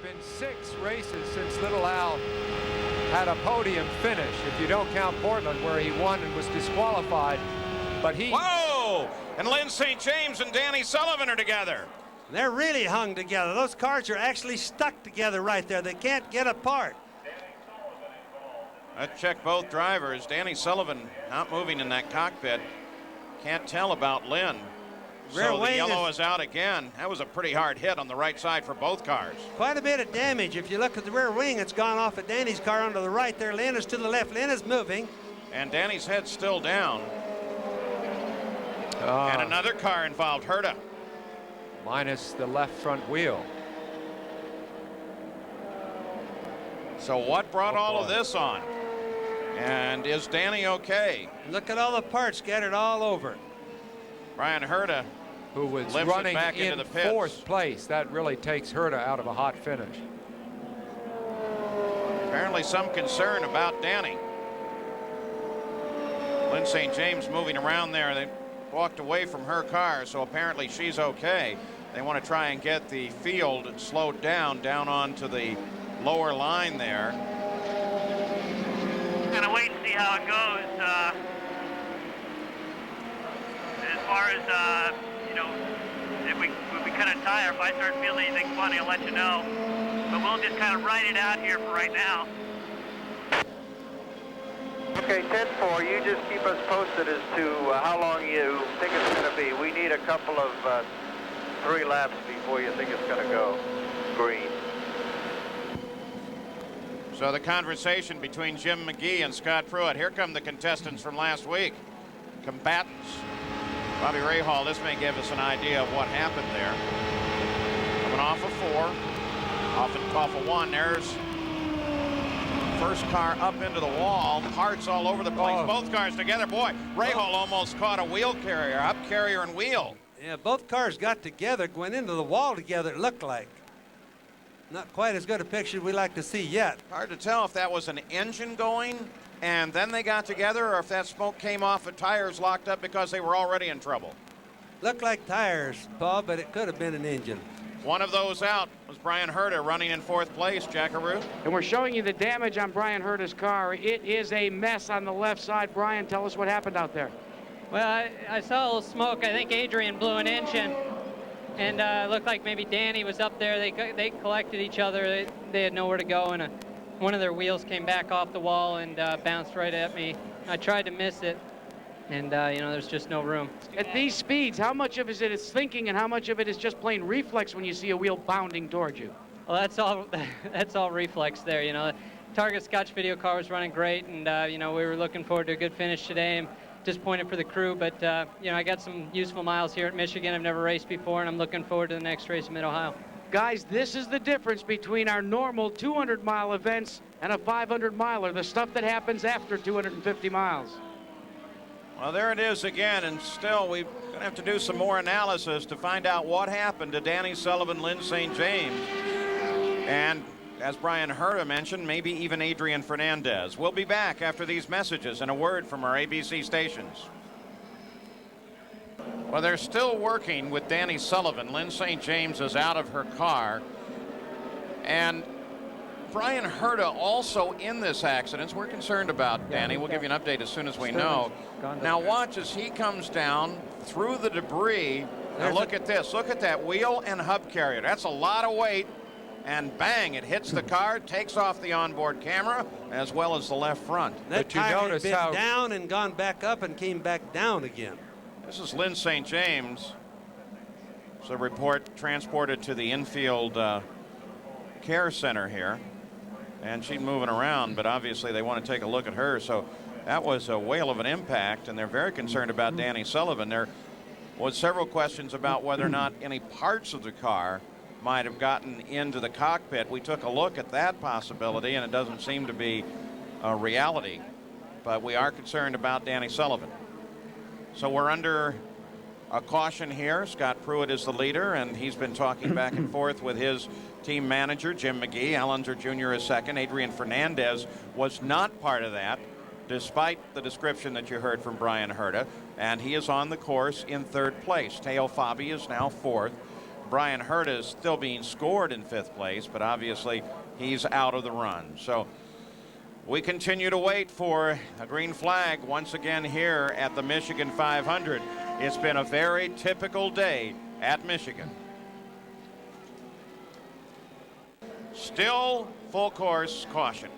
been 6 races since Little Al had a podium finish, if you don't count Portland, where he won and was disqualified. But he... Whoa! And Lyn St. James and Danny Sullivan are together. They're really hung together. Those cars are actually stuck together right there. They can't get apart. Let's check both drivers. Danny Sullivan not moving in that cockpit. Can't tell about Lyn. So the yellow is out again. That was a pretty hard hit on the right side for both cars. Quite a bit of damage. If you look at the rear wing, it's gone off at Danny's car onto the right there. Lyn is to the left. Lyn is moving. And Danny's head's still down. And another car involved, Herta. Minus the left front wheel. So what brought all of this on? And is Danny okay? Look at all the parts scattered all over. Bryan Herta, who was lifts running it back in into the pits. 4th place. That really takes Herta out of a hot finish. Apparently some concern about Danny. Lyn St. James moving around there. They walked away from her car, so apparently she's okay. They want to try and get the field slowed down onto the lower line there. Gonna wait and see how it goes. As far as you know, if we cut a tire, if I start feeling anything funny, I'll let you know. But we'll just kind of ride it out here for right now. Okay, 10-4, you just keep us posted as to how long you think it's going to be. We need a couple of 3 laps before you think it's going to go green. So the conversation between Jim McGee and Scott Pruitt. Here come the contestants from last week. Combatants. Bobby Rahal, this may give us an idea of what happened there. Coming off of 4, off of 1, there's first car up into the wall, parts all over the place. Both cars together. Boy, Rahal almost caught a wheel carrier, up carrier and wheel. Yeah, both cars got together, went into the wall together, it looked like. Not quite as good a picture we like to see yet. Hard to tell if that was an engine going and then they got together, or if that smoke came off of tires locked up because they were already in trouble. Looked like tires, Paul, but it could have been an engine. One of those out was Bryan Herta, running in 4th place, Jackaroo. And we're showing you the damage on Bryan Herta's car. It is a mess on the left side. Brian, tell us what happened out there. Well, I saw a little smoke. I think Adrian blew an engine, and it looked like maybe Danny was up there. They collected each other. They had nowhere to go, and one of their wheels came back off the wall and bounced right at me. I tried to miss it, and you know, there's just no room. At these speeds, how much of it is thinking and how much of it is just plain reflex when you see a wheel bounding towards you? Well, that's all reflex there. You know, the Target Scotch video car was running great, and you know, we were looking forward to a good finish today. I'm disappointed for the crew, but you know, I got some useful miles here at Michigan. I've never raced before, and I'm looking forward to the next race in Mid-Ohio. Guys, this is the difference between our normal 200-mile events and a 500-miler, the stuff that happens after 250 miles. Well, there it is again, and still we're going to have to do some more analysis to find out what happened to Danny Sullivan, Lyn St. James, and as Bryan Herta mentioned, maybe even Adrian Fernandez. We'll be back after these messages and a word from our ABC stations. Well, they're still working with Danny Sullivan. Lyn St. James is out of her car. And Bryan Herta also in this accident. We're concerned about Danny. We'll give you an update as soon as we know. Now watch as he comes down through the debris. Now look at this. Look at that wheel and hub carrier. That's a lot of weight. And bang, it hits the car, takes off the onboard camera, as well as the left front. That tire had been down and gone back up and came back down again. This is Lyn St. James. So report transported to the infield care center here. And she's moving around, but obviously they want to take a look at her. So that was a whale of an impact, and they're very concerned about Danny Sullivan. There was several questions about whether or not any parts of the car might have gotten into the cockpit. We took a look at that possibility, and it doesn't seem to be a reality. But we are concerned about Danny Sullivan. So we're under a caution here. Scott Pruitt is the leader, and he's been talking back and forth with his team manager, Jim McGee. Allenzer Jr. is second. Adrian Fernandez was not part of that, despite the description that you heard from Bryan Herta, and he is on the course in 3rd place. Teo Fabi is now 4th. Bryan Herta is still being scored in 5th place, but obviously he's out of the run. So we continue to wait for a green flag once again here at the Michigan 500. It's been a very typical day at Michigan. Still full course caution.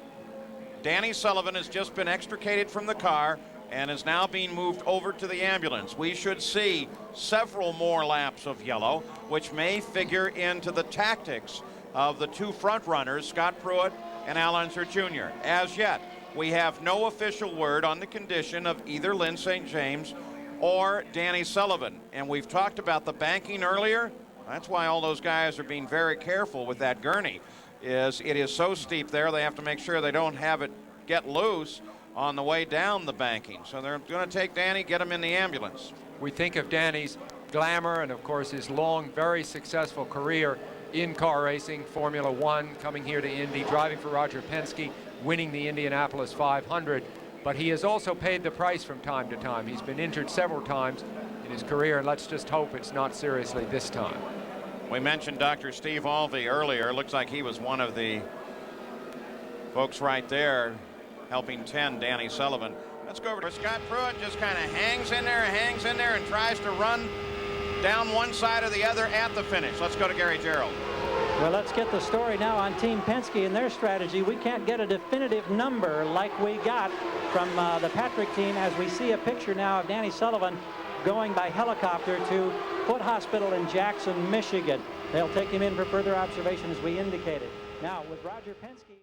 Danny Sullivan has just been extricated from the car and is now being moved over to the ambulance. We should see several more laps of yellow, which may figure into the tactics of the 2 front runners, Scott Pruitt and Al Unser Jr. As yet, we have no official word on the condition of either Lyn St. James or Danny Sullivan. And we've talked about the banking earlier. That's why all those guys are being very careful with that gurney. It is so steep there, they have to make sure they don't have it get loose on the way down the banking. So they're going to take Danny, get him in the ambulance. We think of Danny's glamour and, of course, his long, very successful career in car racing, Formula One, coming here to Indy, driving for Roger Penske, winning the Indianapolis 500. But he has also paid the price from time to time. He's been injured several times in his career, and let's just hope it's not seriously this time. We mentioned Dr. Steve Alvey earlier. Looks like he was one of the folks right there helping tend Danny Sullivan. Let's go over to Scott Pruitt. Just kind of hangs in there, and tries to run down one side or the other at the finish. Let's go to Gary Gerald. Well, let's get the story now on Team Penske and their strategy. We can't get a definitive number like we got from the Patrick team, as we see a picture now of Danny Sullivan going by helicopter to Foot Hospital in Jackson, Michigan. They'll take him in for further observation, as we indicated. Now, with Roger Penske.